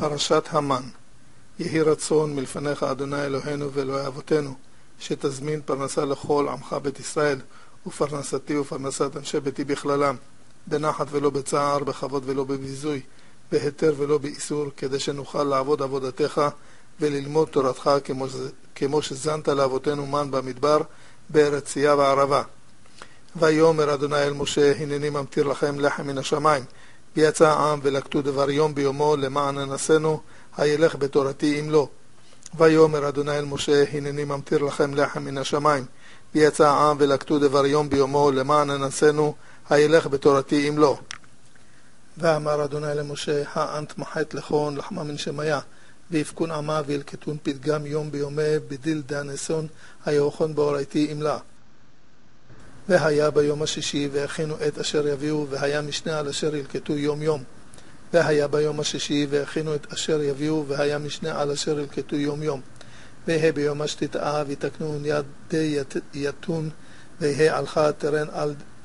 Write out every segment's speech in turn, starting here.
פרשת המן. יהי רצון מלפניך אדוני אלוהינו ואלוהי אבותינו, שתזמין פרנסה לכל עמך בית ישראל, ופרנסתי ופרנסת אנשי ביתי בכללם, בנחת ולא בצער, בכבוד ולא בביזוי, בהיתר ולא באיסור, כדי שנוכל לעבוד עבודתך וללמוד תורתך כמו שזנת לאבותינו מן במדבר, בארץ צייה וערבה. ויאמר אדוני אל משה, הנני ממטיר לכם לחם מן השמיים. ויצא העם ולקטו דבר יום ביומו למען אנסינו, הילך בתורתי אם לא. ויאמר אדוני אל משה, הנני ממטיר לכם לחם מן השמיים. ויצא העם ולקטו דבר יום ביומו למען אנסינו, הילך בתורתי אם לא. ואמר אדוני למשה, האנת מחת לכון לחמה מן שמיה, ויפקון עמה וילקטון פתגם יום ביומי בדיל דאנסון, היאוכון באורייתי אם לה. והיה ביום השישי והכינו את אשר יביאו, והיה משנה על אשר ילקטו יום יום. והיה ביום השישי והכינו את אשר יביאו, והיה משנה על אשר ילקטו יום יום. והה ביום השתתאה ויתקנון יד די יתון, והה עלך תרן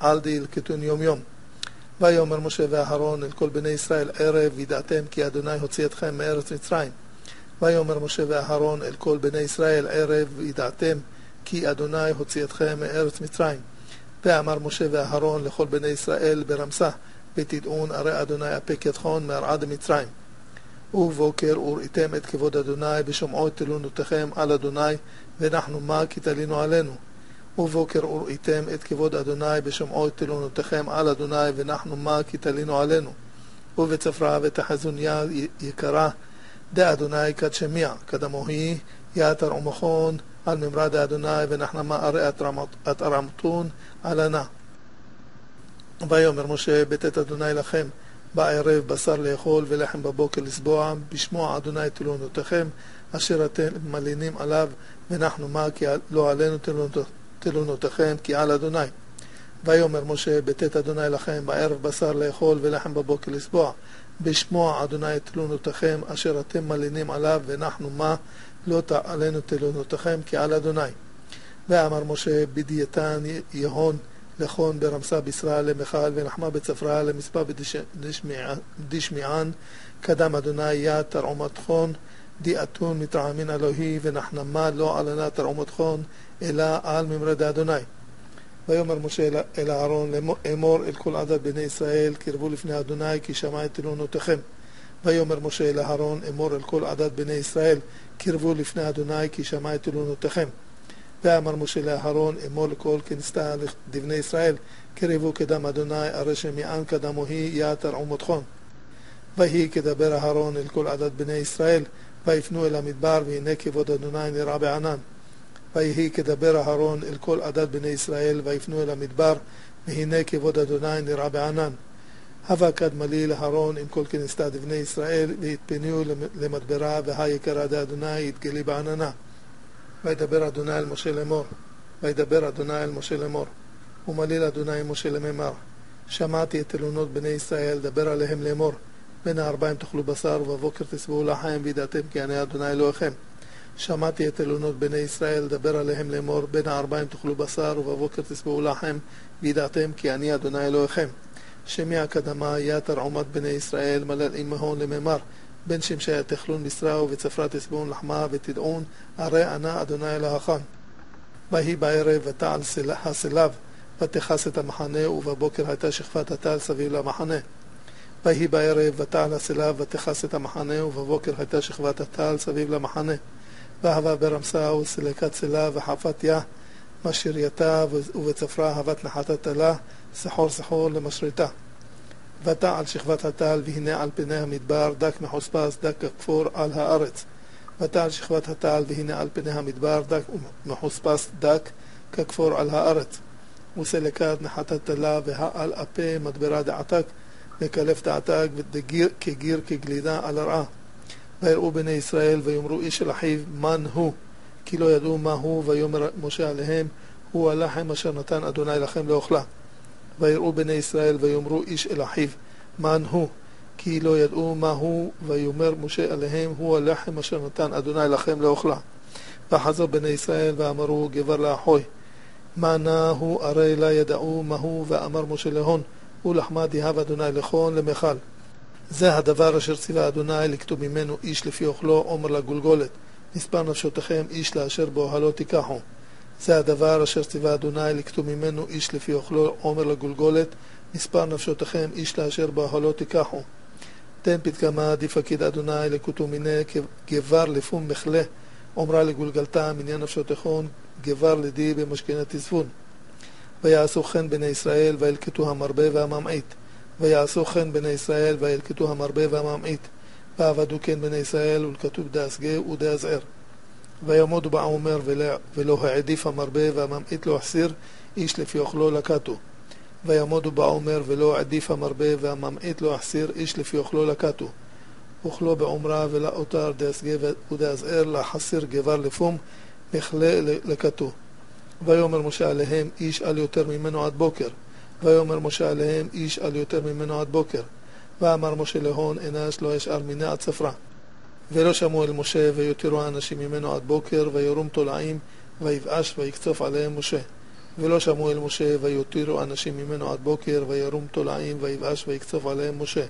על די ילקטון יום יום. ויאמר משה ואהרון אל כל בני ישראל ערב, וידעתם כי אדוני הוציא אתכם מארץ מצרים. ויאמר משה ואהרון אל כל בני ישראל ערב, וידעתם כי אדוני הוציא אתכם מארץ מצרים. ואמר משה ואהרון לכל בני ישראל ברמסה, ותדעון הרי אדוני אפק ידכון מארעד מצרים. ובוקר וראיתם את כבוד אדוני בשומעו תלונותיכם על אדוני, ונחנו מה כי תלינו עלינו. ובוקר וראיתם את כבוד אדוני בשומעו תלונותיכם על אדוני, ונחנו מה כי תלינו עלינו. ובצפרה ותחזוניה יקרה דה אדוני כד שמיע, כדמוהי יתר ומכון על ממרד אדוני, ונחנמה הרי את ארמתון עלנה. ויאמר משה, בתת אדוני לכם בערב בשר לאכול ולחם בבוקר לסבוע, בשמוע אדוני תלונותיכם אשר אתם מלינים עליו, ונחנו מה כי לא עלינו תלונותיכם כי על אדוני. ויאמר משה, בתת אדוני לכם בערב בשר לאכול ולחם בבוקר לסבוע, בשמוע אדוני תלונותיכם אשר אתם מלינים עליו, ונחנו מה לא עלינו תלונותיכם כי על אדוני. ואמר משה, בדייתן יהון לכון ברמסה בישראל למיכל, ונחמה בצפרה למספר בדשמיען, קדם אדוני יה תרעומתכון דיאתון מתרעמין אלוהי, ונחנמה לא עלנה תרעומתכון אלא על ממרד אדוני. ויאמר משה אל אהרון, אמור אל כל עדת בני ישראל, קרבו לפני אדוני כי שמע את תלונותיכם. ויאמר משה אל אהרון, אמור אל כל עדת בני ישראל, קרבו לפני אדוני כי שמע את תלונותיכם. ואמר משה לאהרון, אמור לכל כנסתה לבני ישראל, קרבו קדם אדוני, הרי שמיען קדמוהי יתר עומתכון. ויהי כדבר אהרון אל כל עדת בני ישראל, ויפנו אל המדבר, והנה כבוד אדוני נראה בענן. ויהי כדבר אהרון אל כל עדת בני ישראל, ויפנו אל המדבר, והנה כבוד אדוני נראה בענן. הווה קדמלי לאהרון עם כל כנסתה לבני ישראל, והתפנו למדברה, והיקרא דה אדוני יתגלי בעננה. וידבר אדוני אל משה לאמור, וידבר אדוני אל משה לאמור, ומליל אדוני משה למאמר, שמעתי את תלונות בני ישראל, דבר עליהם לאמור, בין הארבעים תאכלו בשר, ובבוקר תשבעו לחם, וידעתם כי אני אדוני אלוהיכם. שמעתי את תלונות בני ישראל, דבר עליהם לאמור, בין הארבעים תאכלו בשר, ובבוקר תשבעו לחם, וידעתם כי אני אדוני אלוהיכם. שמיע קדמה יתר עומת בני ישראל, מלל אימהון למאמר, בין שמשיה תאכלון בשרה ובצפרה תשבעון לחמה, ותדעון הרי אנא אדוני אלוהיכם. ויהי בערב ותעל הסלב, ותכס את המחנה, ובבוקר הייתה שכבת הטל סביב למחנה. ויהי בערב ותעל הסלב, ותכס את המחנה, ובבוקר הייתה שכבת הטל סביב למחנה. והווה ברמסה וסלקת סלב, וחפת יה משרייתה, ובצפרה הוות נחת תלה, סחור סחור למשריתה. ותעל שכבת הטל, והנה על פני המדבר דק מחוספס, דק כפור על הארץ. ותעל שכבת הטל, והנה על פני המדבר דק מחוספס, דק ככפור על הארץ. וסלקת נחת תלה, והעל אפה מדברה דעתק, מקלף דעתק, כגיר כגלידה על הרעה. ויראו בני ישראל ויאמרו איש אל אחיו מן הוא, כי לא ידעו מה הוא. ויאמר משה עליהם, הוא הלחם אשר נתן אדוני לכם לאוכלה. ויראו בני ישראל ויאמרו איש אל אחיו מן הוא, כי לא ידעו מה הוא. ויאמר משה עליהם, הוא הלחם אשר נתן אדוני לכם לאוכלה. וחזרו בני ישראל ואמרו גבר לאחוי, מה נא הוא, הרי לא ידעו מה הוא. ואמר משה להון, הוא לחמה דהב אדוני לכון למיכל. זה הדבר אשר ציווה אדוני לכתוב ממנו איש לפי אוכלו עומר לגולגולת, מספר נפשותיכם איש לאשר באוהלו תיקחו. זה הדבר אשר ציווה אדוני לכתוב ממנו איש לפי אוכלו עומר לגולגולת, מספר נפשותיכם איש לאשר באוהלו תיקחו. תן פתגמה דפקיד אדוני לכותו מיני גבר לפום מחלה עומרה לגולגלתה מניין נפשותיכון גבר לדי במשכנה תזפון. ויעשו כן בני ישראל וילקטו המרבה והממעיט. ויעשו כן בני ישראל וילקטו המרבה והממעיט. ועבדו כן בני ישראל ולקטו בדאסגה ודאזער. ויעמודו בעומר ולא העדיף המרבה והממעיט לא החסיר איש לפי אוכלו לקטו. ויעמודו בעומר ולא העדיף המרבה והממעיט לא החסיר איש לפי אוכלו לקטו. אוכלו בעומרה ולאותר דאסגה ודאזער לחסיר גבר לפום מחלה לקטו. ויאמר משה עליהם איש על יותר ממנו עד בוקר. ויאמר משה עליהם איש על יותר ממנו עד בוקר. ואמר משה להון אנש לא ישאר מיני עד ספרה. ולא שמעו אל משה ויותירו האנשים ממנו עד בוקר וירום תולעים ויבאש ויקצוף עליהם משה. ולא שמעו אל משה ויותירו אנשים ממנו עד בוקר וירום תולעים ויבאש ויקצוף עליהם משה.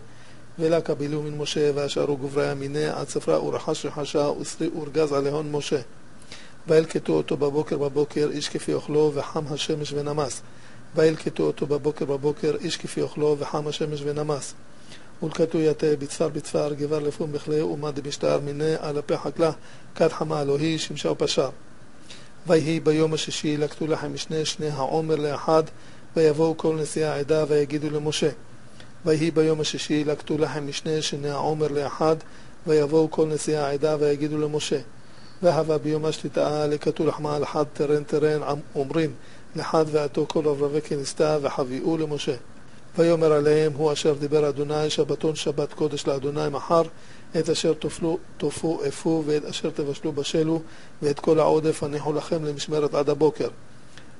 ולא קבלו מן משה ואשארו גברי המיני עד ספרה ורחש רחשה וסרי ורגז עליהון משה. וילקטו אותו בבוקר איש כפי אוכלו וחם השמש ונמס. וילקטו אותו בבוקר איש כפי אוכלו וחם השמש ונמס. ולקטו יתה בצפר גבר לפום בכלה ומד משתער מיני על הפי חקלה כד חמה אלוהי שמשה ופשר. ויהי ביום השישי לקטו לכם משנה שני העומר לאחד ויבואו כל נשיאי העדה ויגידו למשה. ויהי ביום השישי לקטו לכם משנה שני העומר לאחד ויבואו כל נשיאי העדה ויגידו למשה. והווה ביום השליטה לקטו לחמה על אחד תרן אומרים לחד ועתו כל רברבי כנסתה וחביאו למשה. ויאמר עליהם הוא אשר דיבר אדוני שבתון שבת קודש לאדוני מחר את אשר תופו אפו ואת אשר תבשלו בשלו ואת כל העודף הניחו לכם למשמרת עד הבוקר.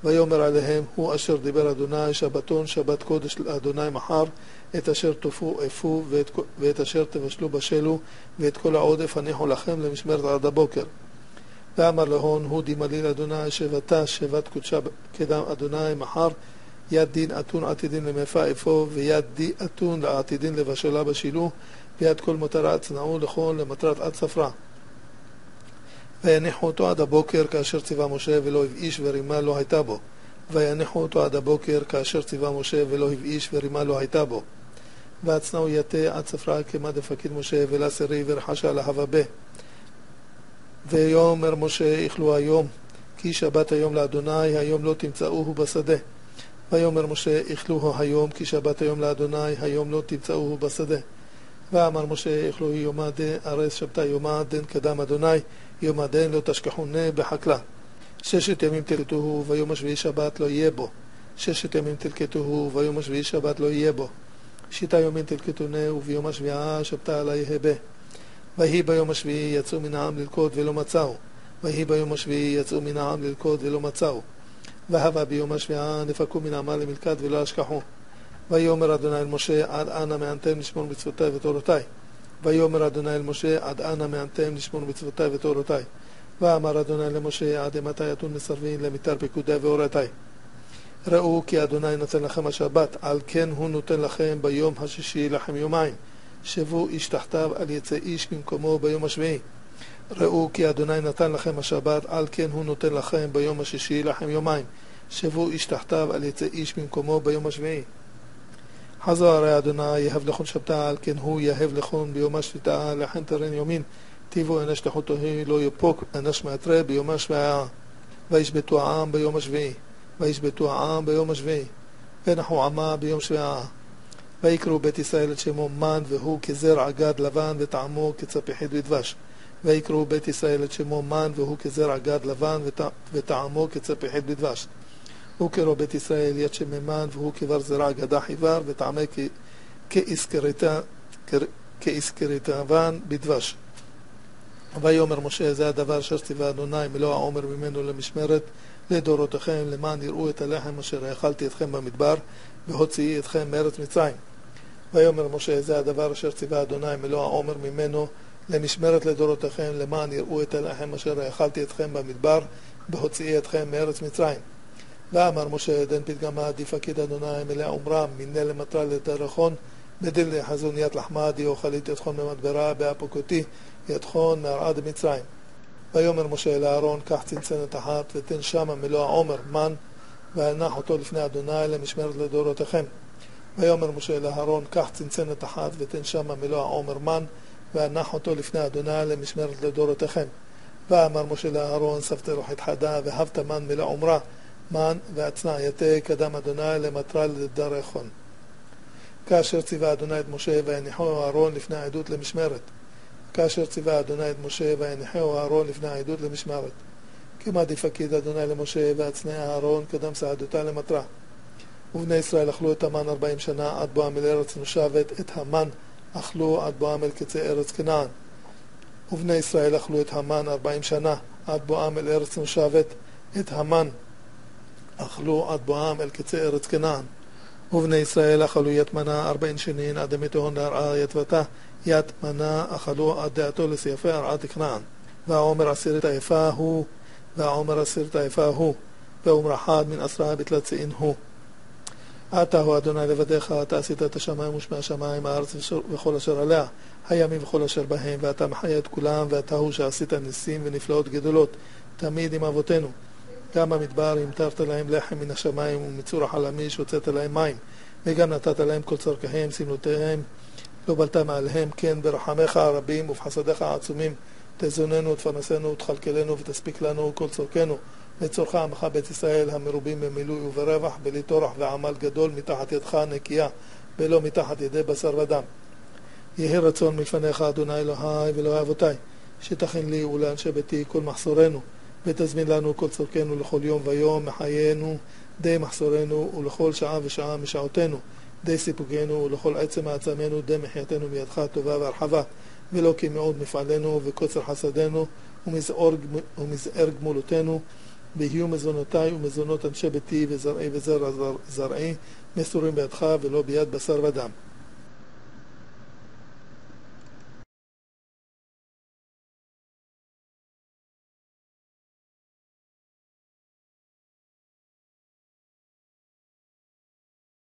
ויאמר עליהם הוא אשר דיבר אדוני שבתון שבת קודש לאדוני מחר את אשר תופו אפו ואת אשר תבשלו בשלו ואת כל העודף הניחו לכם למשמרת עד הבוקר. ואמר להון הוא דימלי לאדוני שבתה שבת קודשה קדם אדוני מחר יד דין אתון עתידין למפה אפו ויד די אתון לעתידין לבשלה בשילו ויד כל מטרה צנעו לכל למטרת עד ספרה. ויניחו אותו עד הבוקר כאשר ציווה משה ולא הבאיש ורימה לא הייתה בו. ויניחו אותו עד הבוקר כאשר ציווה משה ולא הבאיש ורימה לא הייתה בו. והצנעו יתה עד ספרה כמה דפקיד משה ולסרי ורחשה להווה. ויאמר משה איכלו היום כי שבת היום לאדוני היום לא תמצאוהו בשדה. ויאמר משה איכלוהו היום כי שבת היום לאדוני היום לא תמצאוהו בשדה. ואמר משה איכלוהו יום הדין ארס שבתה יום הדין קדם אדוני יום הדין לא תשכחונה בחקלה. 6 ימים תלקטוהו ויום השביעי שבת לא יהיה בו. 6 ימים תלקטוהו ויום השביעי שבת לא יהיה בו. 6 ימים תלקטונה וביום השביעה שבתה עלי הבה. ויהי ביום השביעי יצאו מן העם ללכוד ולא מצאו. ויהי ביום השביעי יצאו מן העם ללכוד ולא מצאו. והווה ביום השביעה נפקו מן העמל למלכד ולא אשכחו. ויאמר אדוני אל משה עד אנה מענתם לשמור מצוותיי ותורותיי. ויאמר אדוני אל משה עד אנה מענתם לשמור מצוותיי ותורותיי. ואמר אדוני למשה עד מתי אתון מסרבין למתר פקודי והורתיי. ראו כי אדוני נותן לכם השבת על כן הוא נותן לכם ביום השישי לכם יומיים. שבו איש תחתיו על יצא איש במקומו ביום השביעי. ראו כי אדוני נתן לכם השבת על כן הוא נותן לכם ביום השישי לכם יומיים. שבו איש תחתיו על יצא איש במקומו ביום השביעי. חזו הרי אדוני יהב לכון שבתה על כן הוא יהב לכון ביום השביתה לכן תרן יומין טיבו אנש תחותוהי לא יפוק אנש מעטרה ביום השביעה. וישבתו העם ביום השביעי. וישבתו העם ביום השביעי ונחו עמה ביום שביעה. ויקראו בית ישראל את שמו מן והוא כזרע גד לבן וטעמו כצפיחית ודבש. ויקראו בית ישראל את שמו מן והוא כזרע גד לבן וטעמו כצפיחית בדבש. וקראו בית ישראל יד שממן והוא כבר זרע גדה חיוור וטעמה כאיסקריתוון בדבש. ויאמר משה זה הדבר אשר ציווה אדוני מלוא העומר ממנו למשמרת לדורותיכם למען יראו את הלחם אשר האכלתי אתכם במדבר והוציאי אתכם מארץ מצרים. ויאמר משה זה הדבר אשר ציווה אדוני מלוא העומר ממנו למשמרת לדורותיכם למען יראו את הלחם אשר האכלתי אתכם במדבר בהוציאי אתכם מארץ מצרים. ואמר משה דן פתגמה דפקיד אדוני מלא עומרם מיני למטרה לדרכון בדיל יחזון ית לחמדי אוכלית יתחון במדברה באפוקותי יתחון מהרעה דמצרים. ויאמר משה אל אהרון קח צנצנת אחת ותן שמה מלוא העומר מן והנח אותו לפני אדוני למשמרת לדורותיכם. ויאמר משה אל אהרון קח צנצנת אחת ותן שמה מלוא העומר מן והנח אותו לפני אדוני למשמרת לדורותיכם. ואמר משה לאהרון ספת רוחית חדה והבת מן מלוא עומרה מן והצנע יתה קדם אדוני למטרה לדרכון. כאשר ציווה אדוני את משה ויניחו אהרון לפני העדות למשמרת. כאשר ציווה אדוני את משה ויניחו אהרון לפני העדות למשמרת. כמה דפקיד אדוני למשה והצנע אהרון קדם סעדותה למטרה. ובני ישראל אכלו את המן 40 שנה עד בואם אל ארץ נושבת, את המן אכלו עד בואם אל קצה ארץ כנען. ובני ישראל אכלו את המן 40 שנה עד בואם אל ארץ נושבת, את המן אכלו עד בואם אל קצה ארץ כנען. ובני ישראל אכלו ית מנה 40 שנים עד דמיתהון להרעה יתבתה, ית מנה אכלו עד דעתו לסייפה הרעת כנען. והעומר עשירת היפה הוא, והעומר עשירת היפה הוא, ועומר אחד מן 10 בתלצאין הוא. אתה הוא אדוני לבדיך, אתה עשית את השמיים ושמי השמיים, הארץ וכל אשר עליה, הימים וכל אשר בהם, ואתה מחיה את כולם, ואתה הוא שעשית ניסים ונפלאות גדולות, תמיד עם אבותינו. גם במדבר המטרת להם לחם מן השמיים, ומצור החלמי שהוצאת להם מים, וגם נתת להם כל צורכיהם, סמלותיהם, לא בלת מעליהם, כן ברחמך הרבים ובחסדיך העצומים, תזוננו ותפרנסנו ותכלכלנו ותספיק לנו כל צורכנו, לצורך עמך בית ישראל המרובים במילוי וברווח, בלי טורח ועמל גדול מתחת ידך נקייה, ולא מתחת ידי בשר ודם. יהי רצון מלפניך אדוני אלוהי ואלוהי אבותי, שתכין לי ולאנשי ביתי כל מחסורנו, ותזמין לנו כל צורכנו לכל יום ויום מחיינו, די מחסורנו ולכל שעה ושעה משעותנו, די סיפוקנו ולכל עצם העצמנו, די מחייתנו מידך טובה והרחבה, ולא כמאוד מפעלנו וקוצר חסדנו ומזער גמולותינו, ויהיו מזונותיי ומזונות אנשי ביתי וזרעי וזרע זרעי מסורים בידך ולא ביד בשר ודם.